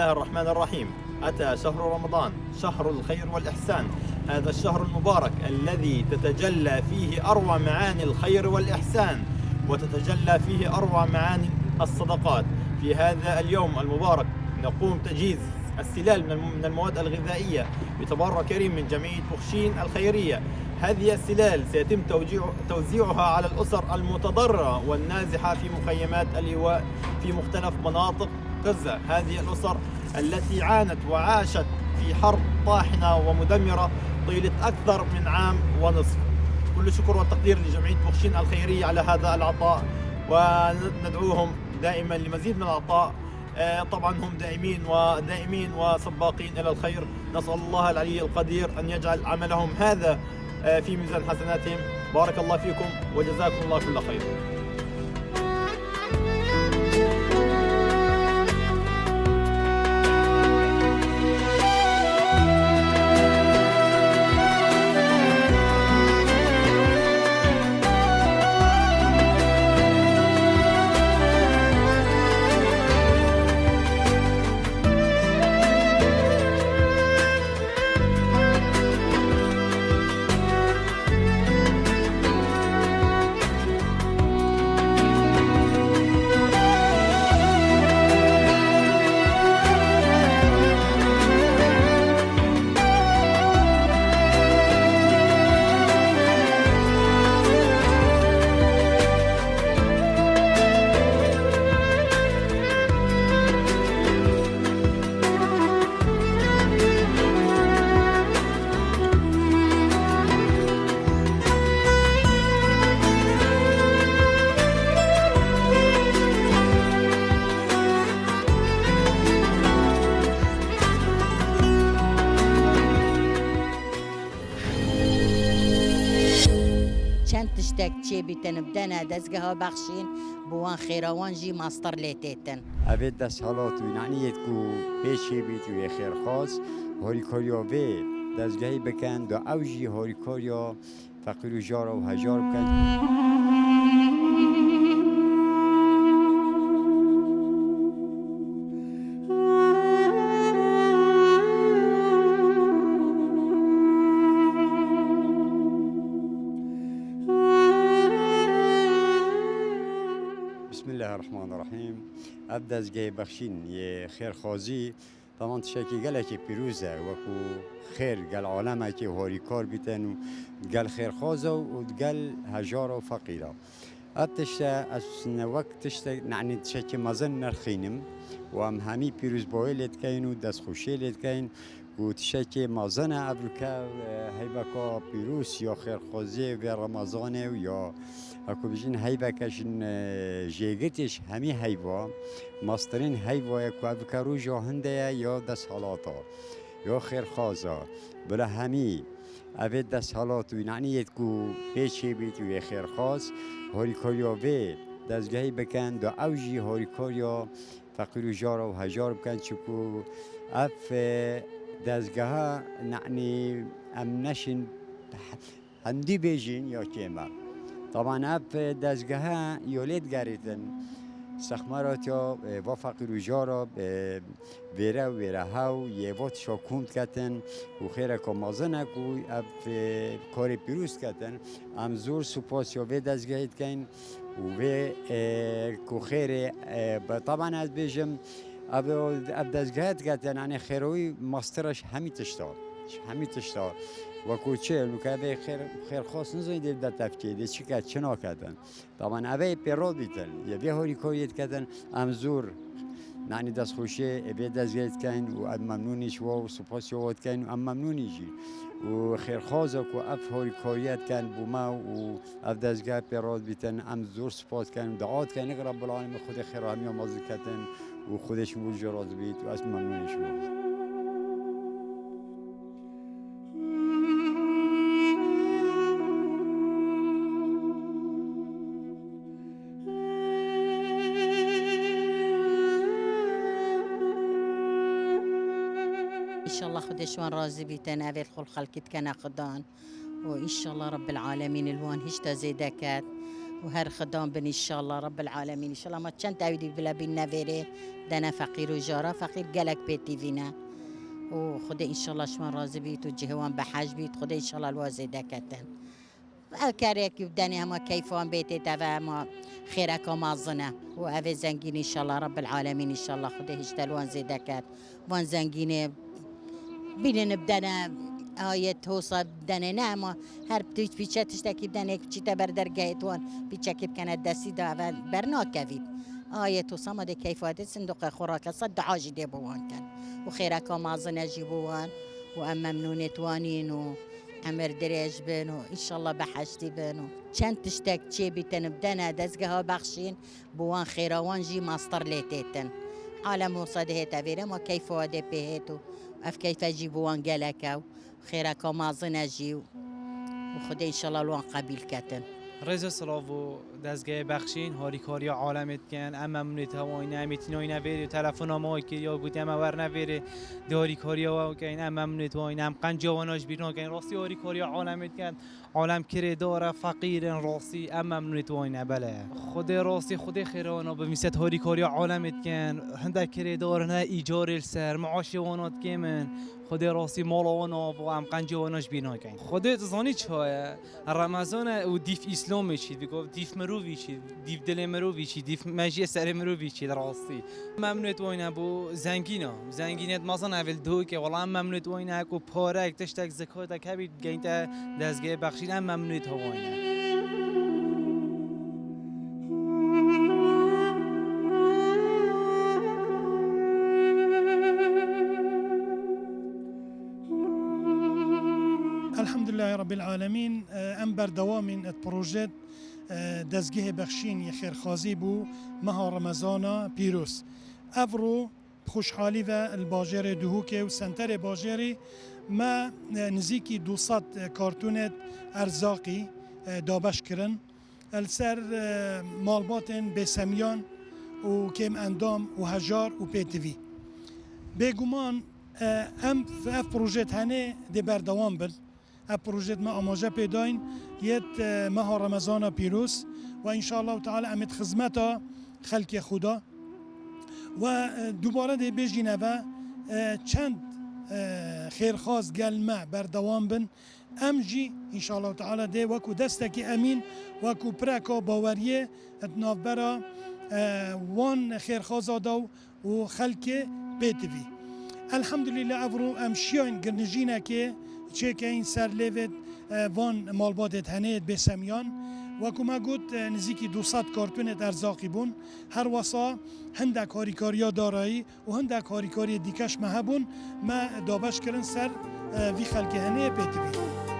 الله الرحمن الرحيم. أتى شهر رمضان، شهر الخير والإحسان. هذا الشهر المبارك الذي تتجلى فيه أروع معاني الخير والإحسان، وتتجلى فيه أروع معاني الصدقات. في هذا اليوم المبارك نقوم تجهيز السلال من المواد الغذائية بتبرع كريم من جمعية بوخشين الخيرية. هذه السلال سيتم توزيعها على الأسر المتضررة والنازحة في مخيمات الإيواء في مختلف مناطق غزة. هذه الأسر التي عانت وعاشت في حرب طاحنة ومدمرة طيلة أكثر من عام ونصف. كل الشكر والتقدير لجمعية بوخشين الخيرية على هذا العطاء، وندعوهم دائما لمزيد من العطاء. طبعا هم دائمين وسباقين إلى الخير. نسأل الله العلي القدير أن يجعل عملهم هذا في ميزان حسناتهم. بارك الله فيكم وجزاكم الله كل خير. چند تشتک چی بیتن بدن دزگاه بخشین بوان خیروان جی ماستر لیتیتن. اوید دست حالات و نعنیت کو پیشی بیت و خیر خاص هوریکاریا وی دزگاهی بکن دو اوجی هوریکاریا فقیر و جارا و هجار بکن. بسم الله الرحمن الرحیم. ابدا از گه بخشین یه خیر خازی طبعا تشکی گله که پیروزه و کو خیر گل عالمه که هاری کار بیتن و گل خیر خازه و گل هجار و فقیره. اب تشته از وقت تشته نعنی تشکی مزن نرخینم و همی پیروز باید لید کین و دست خوشی لید کین و تشکی مزن ابروکه هیبکا پیروز یا خیر خازی و رمضانه و یا اكو بيجين هيبة كاشن جيجتش همي هيبة ماسترين هيبة يكو أبكارو جو هندية يا دس حالاتا يا خير خازا بلا همي أبد دس حالات ويعني يتكو بيشي بيت ويا خير خاص هوريكاريا في دزجهي بكن دا أوجي هوريكاريا فقيرو جارا وهجار بكن شكو أف دزجها يعني أمنشن هندي بيجين يا كيما طبعا اب دزگاه یولید گریدن سخمارات یا با فقیر و جارا ویره هاو یه وقت شاکوند کتن و خیره که مازنه که اب کار پیروز کتن ام زور سپاس یا وی دزگاهید کن و وی که خیره طبعا از بیجم اب دزگاهید کتن یعنی خیروی ماسترش همی تشتا و کوچه لوکه خیر خاص نزدید در تفکیری چی کرد چه نکردن طبعا اوه پیرود بیتن یه به هری کاریت کردن امزور نعنی دست خوشه اوه دست گیت کن و ام ممنونیش و سپاس یاد کن و ام ممنونیجی و خیر خازه کو اف هری کاریت کن بوما و اف دستگاه پیرود بیتن امزور سپاس کن دعات کن رب العالمین خود خیر همی آماز کردن و خودش موجود راز بیت و از ممنونیش بود. إن شاء الله خدشوان راضي بيتنا أبي الخل خلقت كنا قدان وإن شاء الله رب العالمين الوان هشتا زيدكات وهر خدام بن ان شاء الله رب العالمين ان شاء الله ما چند تاویدی بلا بین نویره دنا فقیر و جارا فقیر گلک بیتی وینا و خدا ان شاء الله شما راضی بیت و جهوان به حج بیت خدا ان شاء الله الوازده کتن کاری که بدنی همه کیفان بیتی تا ما خیرک و مازنه و اوه زنگین ان شاء الله رب العالمین ان شاء الله خدا هیچ دلوان زیده کت وان زنگینه بینن بدنه آیت توصل بدنه نه ما هر پیچ پیچه تشتکی بدنه چی تا بر درگاهت وان پیچه که بکنه دستی دا و برنا کوید آیت توصل ما ده کیفاده صندوق خوراک صد عاجی ده بوان کن و خیرک و مازنه جیبوان و ام ممنونت وانین و امر دريج بينو ان شاء الله بحشتي بينو چند تشتك چي بيتن بدنا دزگها بخشين بوان خيروان جي ماستر ليتيتن عالم وصده تفيرم وكيف وده بهتو اف كيف جيبوان جلكو خيرك مازنا جيو وخده ان شاء الله الوان قبيل كتن رضا سلاو دزگاه بخشین هاریکاری عالمت کن اما منیت هوای نمیتینای نویری تلفن ما که یا گویی اما ور نویری هاریکاری ها کن اما منیت وای نم قنجواناش بیرون کن راستی هاریکاری عالمت کن عالم کره داره فقیر راستی اما منیت وای نبله خود راستی خود خیرانا به میست هاریکاری عالمت کن هنده کره داره نه ایجار السر معاش وانات کمن خود راستی مالانا و ام قنجواناش بیرون کن خودت زانی چه رمضان و دیف اسلام چی بگو دیف مروی چی دیف دل مروی چی دیف مجی سر مروی چی راستی ممنوعت واینه بو زنگینت مثلا اول دو که والله ممنوعت واینه کو پارک تشتک زکات کبی گینت دزگاه بخشید ممنوعت واینه الحمد لله رب العالمين ام بردوام البروجيت دزگه بخشین ی خیرخوازی بو ماه رمضان پیروز افرو خوشحالی و الباجر دهوکه و سنتر باجری ما نزیکی 200 کارتونت ارزاقی دابش کرن السر مالباتن بسمیان و کم اندام و هجار و پیتوی بگمان ام في بروجيت هنه دي بردوام بل بروجيت ما اماجه پیداین یت ماه رمضان پیروز و ان شاء الله تعالی امت خدمتا خلق خدا و دوباره دی بجینه و چند خیرخواست گلمه بردوام بن ام جی ان شاء الله تعالی دی وکو دستکی امین وکو پرکا باوریه اتناف برا وان خیرخواست دو و خلق پیتوی الحمد لله افرو امشیان گرنجینه که چه که این سر لیوت وان مالبادت هنید بسمیان و کما گوت نزیکی 200 کارتونت ارزاقی بون هر واسا هندک هاریکاریا دارایی و هندک هاریکاری دیکش مهبون ما دابش کرن سر وی خلق هنه پیتوی